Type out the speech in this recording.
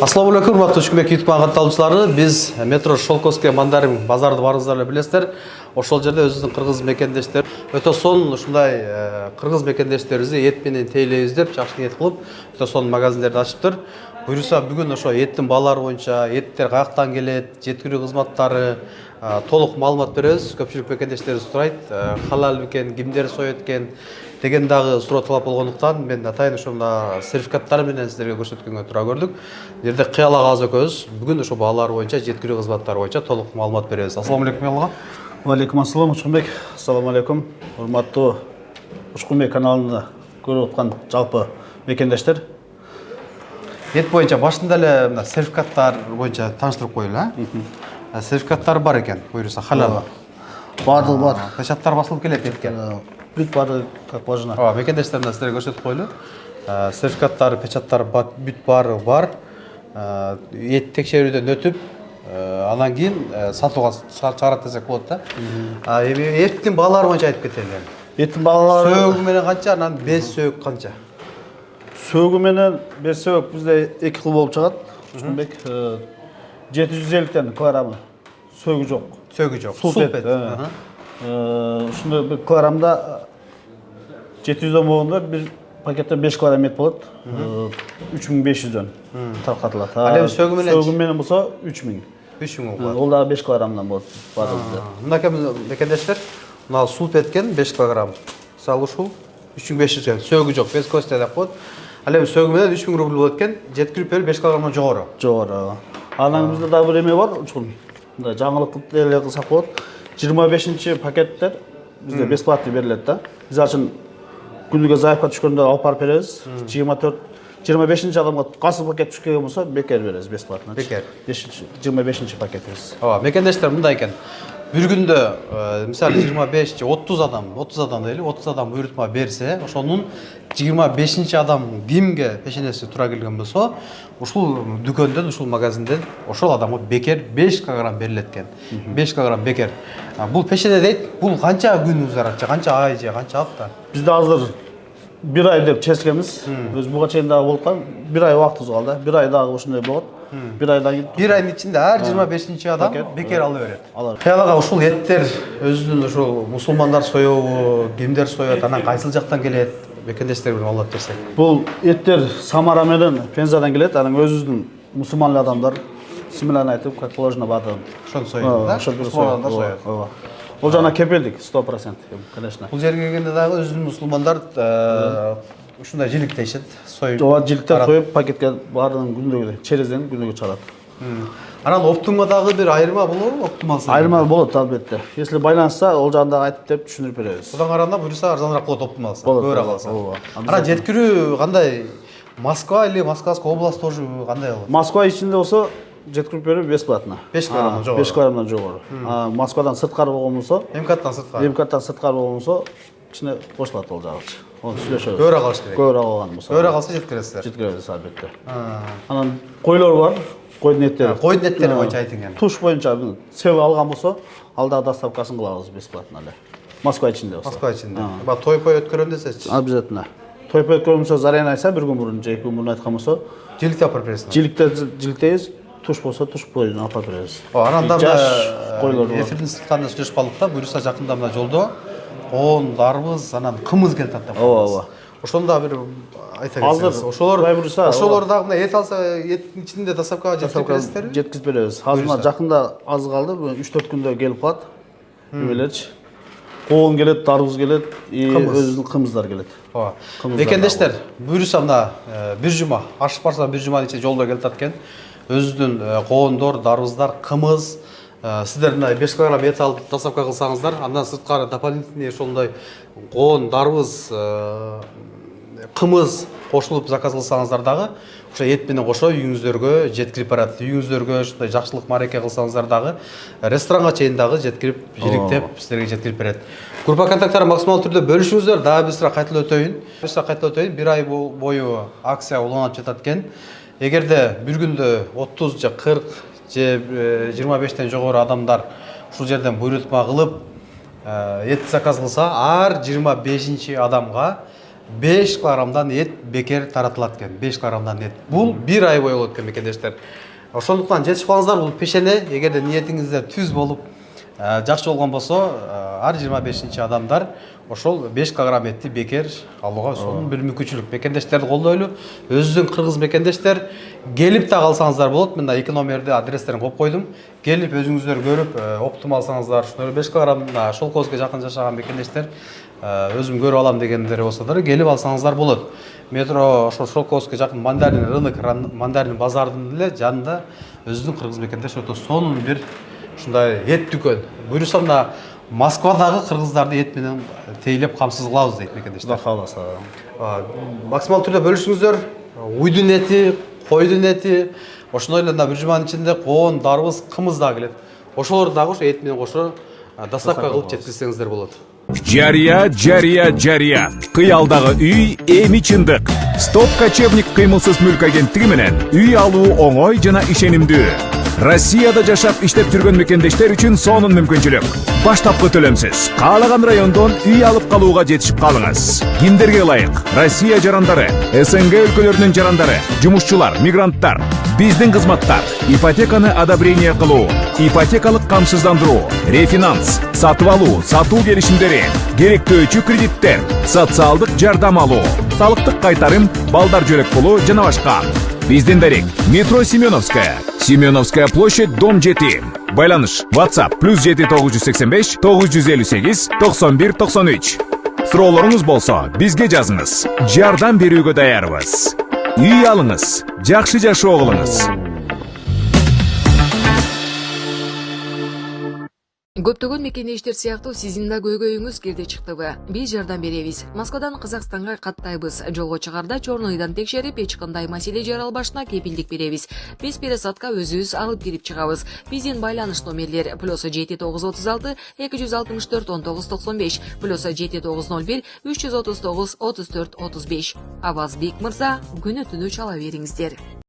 Ассаламу алейкум, урматтуу Түшкүнбек YouTube катталуучулары. Биз метро Шолковский мандарин базарды барыңыздар билесиздер. Ошол жерде өзүбүздүн кыргыз мекендештер өтө сонун ушундай кыргыз мекендештерибизди эт менен тейлейбиз деп жакшы ниет кылып өтө сонун магазиндерди ачыптыр. Буюрса бүгүн ошо эттин баалары боюнча, эттер каяктан келет, жеткирүү кызматтары толук маалымат беребиз. Көпчүлүк мекендештерибиз сурайт, халал бекен, кимдер соет экен деген дагы суроо талап болгондуктан мен атайын ошондо сертификаттар менен сиздерге көрсөткөнгө туура көрдүк. Бул жерде Кыял агабыз экөөбүз бүгүн ошо баалар боюнча, жеткирүү кызматтары боюнча толук маалымат беребиз. Ассаламу алейкум Кыял ага. Алейкум ассалам Учкунбек. Ассаламу алейкум. Урматтуу Учкунбек каналында көрүп аткан жалпы мекендештер. Эт боюнча башында эле мына сертификаттар боюнча тааныштырып коелу, а? Сертификаттар бар экен, буюрса халал. Бардыгы бар. Печаттар басылып келет этке. Бүт бардыгы как положено. Мекендештер мына сиздерге көрсөтүп коелу. Сертификаттар, печаттар бүт баары бар. Эт текшерүүдөн өтүп, анан кийин сатууга чыгарат десек болот да. Эми эттин баалары боюнча айтып кетели. Эттин баалары Сөөгү менен канча, анан без сөөгү канча? сөөгү менен без сөөгү бизде эки кыл болуп чыгат. Учкунбек 750 килограммы сөөгү жок. Сөөгү жок. Сулпет. Ушундай бир килограммда 700 болгондо бир пакетте 5 килограмм эт болот. 3500 таркатылат. Ал эми сөөгү менен болсо 3000. 3000 болот. Ол дагы 5 килограммдан болот бардыгы. Мынакей мекендештер, мына сулпеткен 5 килограмм. Мисалы ушул 3500 экен. Сөөгү жок, без кости деп коет. Ал эми сөөгү менен 3000 рубль болот экен. Жеткирип берип 5 килограммдан жогору. Жогору. Анан бизде дагы бир эме бар, Учкун. Мындай жаңылык эле кылсак болот. 25 пакеттер бизде бесплатный берилет да. Мисалы үчүн күнүгө заявка түшкөндө алып барып беребиз. 25 адамга кайсы пакет түшкөн болсо бекер беребиз бесплатно. Бекер. 25 пакетибиз. Мекендештер мындай экен. Бир күндө мисалы 25 же 30 адам дейли, 30 адам буйрутма берсе, ошонун 25 адам кимге пешенеси туура келген болсо, ушул дүкөндөн, ушул магазинден ошол адамга бекер 5 килограмм берилет экен. 5 килограмм бекер. Бул пешене дейт, бул канча күн узарат, канча ай же канча апта? Бизде азыр 1 ай деп чечкенбиз. Өз буга чейин дагы болуп калган. 1 ай убактыбыз калды. 1 ай дагы ошондой болот. 1 айдан кийин 1 айдын ичинде ар 25 адам бекер ала берет. Алар. Кыялага ушул эттер өзүнүн ушул мусулмандар соёбу, кимдер соёт, анан кайсыл жактан келет? Мекендештер менен маалымат берсек. Бул эттер Самара менен Пензадан келет. Анан өзүбүздүн мусулман адамдар симилан айтып, как положено бардыгын. Ошону соёт да? Мусулмандар соёт. Ол жана кепелдик 100%, конечно. Бул жерге келгенде дагы өзүнүн мусулмандар ушундай жиликтешет, союп. Ооба, жиликтеп союп пакетке бардыгын күндөгү черезден күндөгү чыгарат. Анан оптумга дагы бир айырма болобу? Оптумасы. Айырма болот албетте. Если байланышса, ол жагын дагы айтып деп түшүндүрүп беребиз. Будан караганда буюрса арзаныраак болот оптумасы. Болот. Көбүрөөк алса. Ооба. Анан жеткирүү кандай? Москва или Московская область тоже кандай болот? Москва ичинде болсо жеткирип берүү бесплатно. 5 килограммдан жогору. 5 килограммдан жогору. Москвадан сырткары болгон болсо, МКаттан сырткары. МКаттан сырткары болгон болсо, кичине кошулат ол жагычы. Onu сүйлөшөбүз. Көбүрөөк алыш керек. Көбүрөөк алган болсо. Көбүрөөк алса жеткиресиздер. Жеткиребиз албетте. Анан койлор бар, койдун эттери. Койдун эттери боюнча айтыңыз. Туш боюнча сел алган болсо, ал дагы доставкасын кылабыз бесплатно эле. Москва ичинде болсо. Москва ичинде. Ба той-пой өткөрөм десечи. Обязательно. Той-пой өткөрөм болсо, заранее айтса, бир күн мурун же 2 күн мурун айткан болсо, Жиликтеп алып бересиз. жиликтейбиз, туш болсо, туш бойун алып беребиз. Анан да койлор бар. эфирдин сырткарында сүйлөшүп калдык да, буюрса жакында мына жолдо коон, дарбыз, анан кымыз келип атат. Ооба. Ошону да бир айта кетсеңиз. Ошолор дагы мына эт алса, эттин ичинде доставкага жеткирип бересиздерби? Жеткирип беребиз. Азыр мына жакында аз калды, 3-4 күндө келип калат. Эмелерчи. Коон келет, дарбыз келет, өзүнүн кымыздар келет. Ооба. Мекендештер, буюрса мына бир жума, ашып барса бир жуманын ичинде жолдо келип атат экен. Өзүнүн коондор, дарбыздар, кымыз, сиздер мына 5 килограмм эт алып доставка кылсаңыздар, андан сырткары дополнительный ошондой коон, дарбыз, кымыз кошулуп заказ кылсаңыздар дагы ошо эт менен кошо үйүңүздөргө жеткирип барат. Үйүңүздөргө ушундай жакшылык мареке кылсаңыздар дагы ресторанга чейин дагы жеткирип, жиликтеп сиздерге жеткирип берет. Группа контакттарын максималдуу түрдө бөлүшүңүздөр. Дагы бир сыра кайталап өтөйүн. 1 ай бою акция уланып жатат экен. Эгерде бир күндө 30 же 40 же 25тен жогору адамдар ушул жерден буйрутма кылып эт заказ кылса, ар 25 адамга 5 килограммдан эт бекер таратылат экен. 5 килограммдан эт. Бул 1 ай бою болот экен мекендештер. Ошондуктан жетишип калыңыздар, бул пешене. Эгерде ниетиңизде түз болуп, жакшы болгон болсо, ар 25-чи адамдар ошол 5 килограмм этти бекер алууга сонун бир мүмкүнчүлүк. Мекендештерди колдойлу. Өзүңүздүн кыргыз мекендештер келип да калсаңыздар болот. Мен 2 номерди адрестерин коюп койдум. Келип өзүңүздөр көрүп, оптум алсаңыздар, ошол 5 килограмм Шолковское жакын жашаган мекендештер өзүм көрүп алам дегендер болсо келип алсаңыздар болот. Метро ошол Шолковское жакын мандарин рынок, мандарин базардын эле жанында өзүнүн кыргыз мекендеш өтө сонун бир ушундай эт дүкөн. Буюрса мына Москвадагы кыргыздарды эт менен тейлеп камсыз кылабыз дейт мекендештер. Кудай кааласа. Максимал түрдө бөлүшүңүздөр. Уйдун эти, койдун эти, ошондой эле мына бир жуманын ичинде коон, дарбыз, кымыз да келет. Ошолорду дагы ошо эт менен кошо доставка кылып жеткизсеңиздер болот. Жария. Кыялдагы үй эми чындык. Стоп кочевник кыймылсыз мүлк агенттиги менен үй алуу оңой жана ишенимдүү. Россияда жашап иштеп жүргөн мекендештер үчүн сонун мүмкүнчүлүк. Баштапкы төлөмсүз каалаган райондон үй алып калууга жетишип калыңыз. Кимдерге ылайык? Россия жарандары, СНГ өлкөлөрүнүн жарандары, жумушчулар, мигранттар. Биздин кызматтар: ипотеканы одобрение кылуу, ипотекалык камсыздандыруу, рефинанс, сатып алуу, сатуу келишимдери, керектөөчү кредиттер, социалдык жардам алуу, салыктык кайтарым, балдар жөлөк пулу жана башка. Биздин дарек: метро Семеновская, Семеновская площадь, дом 7. Байланыш: WhatsApp +7 985 958 91 93. Суроолоруңуз болсо бизге жазыңыз. Жардам берүүгө даярбыз. Үй алыңыз, жакшы жашоо кылыңыз. Көптөгөн мекендештер сыяктуу сиздин да көйгөйүңүз келди чыктыбы? Биз жардам беребиз. Москвадан Казакстанга каттайбыз. Жолго чыгарда чорнойдан текшерип, эч кандай маселе жаралбашына кепилдик беребиз. Биз пересадка өзүбүз алып кирип чыгабыз. Биздин байланыш номерлер +7 936 264 1995 +7 901 339 34 35. Авазбек мырза, күнү түнү чала бериңиздер.